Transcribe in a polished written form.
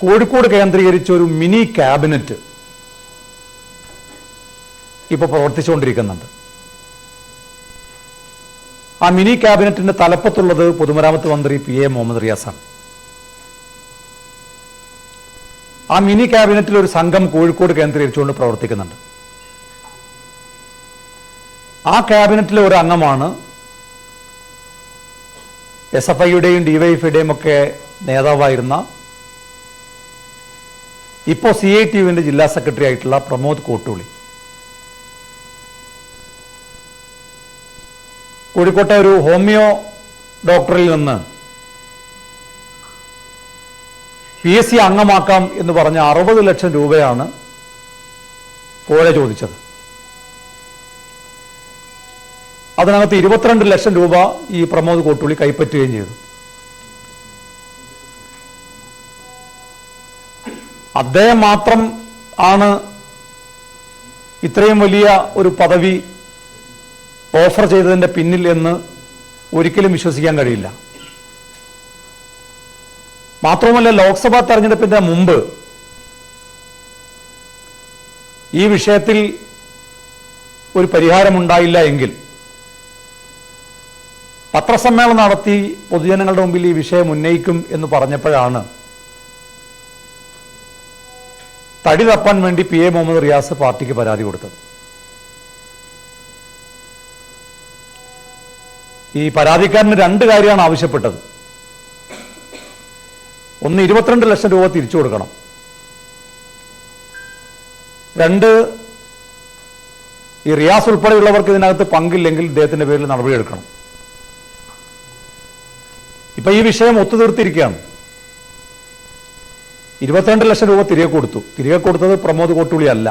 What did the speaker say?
കോഴിക്കോട് കേന്ദ്രീകരിച്ച ഒരു mini cabinet ഇപ്പോൾ പ്രവർത്തിച്ചുകൊണ്ടിരിക്കുന്നുണ്ട്. ആ മിനി ക്യാബിനറ്റിന്റെ തലപ്പത്തുള്ളത് പൊതുമരാമത്ത് മന്ത്രി PA മുഹമ്മദ് റിയാസാണ്. ആ മിനി ക്യാബിനറ്റിൽ ഒരു സംഘം കോഴിക്കോട് കേന്ദ്രീകരിച്ചുകൊണ്ട് പ്രവർത്തിക്കുന്നുണ്ട്. ആ ക്യാബിനറ്റിലെ ഒരു അംഗമാണ് SFIയുടെയും DYFIയുടെയും ഒക്കെ നേതാവായിരുന്ന ഇപ്പോൾ CITUവിന്റെ ജില്ലാ സെക്രട്ടറി ആയിട്ടുള്ള പ്രമോദ് കോട്ടൂളി. കോഴിക്കോട്ടെ ഒരു ഹോമിയോ ഡോക്ടറിൽ നിന്ന് PSC അംഗമാക്കാം എന്ന് പറഞ്ഞ 60 ലക്ഷം രൂപയാണ് കോഴ ചോദിച്ചത്. അതിനകത്ത് 22 ലക്ഷം രൂപ ഈ പ്രമോദ് കോട്ടൂളി കൈപ്പറ്റുകയും ചെയ്തു. അദ്ദേഹം മാത്രം ആണ് ഇത്രയും വലിയ ഒരു പദവി ഓഫർ ചെയ്തതിന്റെ പിന്നിൽ എന്ന് ഒരിക്കലും വിശ്വസിക്കാൻ കഴിയില്ല. മാത്രവുമല്ല, ലോക്സഭാ തെരഞ്ഞെടുപ്പിന്റെ മുമ്പ് ഈ വിഷയത്തിൽ ഒരു പരിഹാരമുണ്ടായില്ല എങ്കിൽ പത്രസമ്മേളനം നടത്തി പൊതുജനങ്ങളുടെ മുമ്പിൽ ഈ വിഷയം ഉന്നയിക്കും എന്ന് പറഞ്ഞപ്പോഴാണ് തടി തപ്പാൻ വേണ്ടി PA മുഹമ്മദ് റിയാസ് പാർട്ടിക്ക് പരാതി കൊടുത്തത്. ഈ പരാതിക്കാരന് 2 കാര്യമാണ് ആവശ്യപ്പെട്ടത്. ഒന്ന്, 22 ലക്ഷം രൂപ തിരിച്ചു കൊടുക്കണം. 2, ഈ റിയാസ് ഉൾപ്പെടെയുള്ളവർക്ക് ഇതിനകത്ത് പങ്കില്ലെങ്കിൽ ഇദ്ദേഹത്തിന്റെ പേരിൽ നടപടിയെടുക്കണം. ഇപ്പൊ ഈ വിഷയം ഒത്തുതീർത്തിരിക്കുകയാണ്. 22 ലക്ഷം രൂപ തിരികെ കൊടുത്തു. തിരികെ കൊടുത്തത് പ്രമോദ് കോട്ടൂളി അല്ല.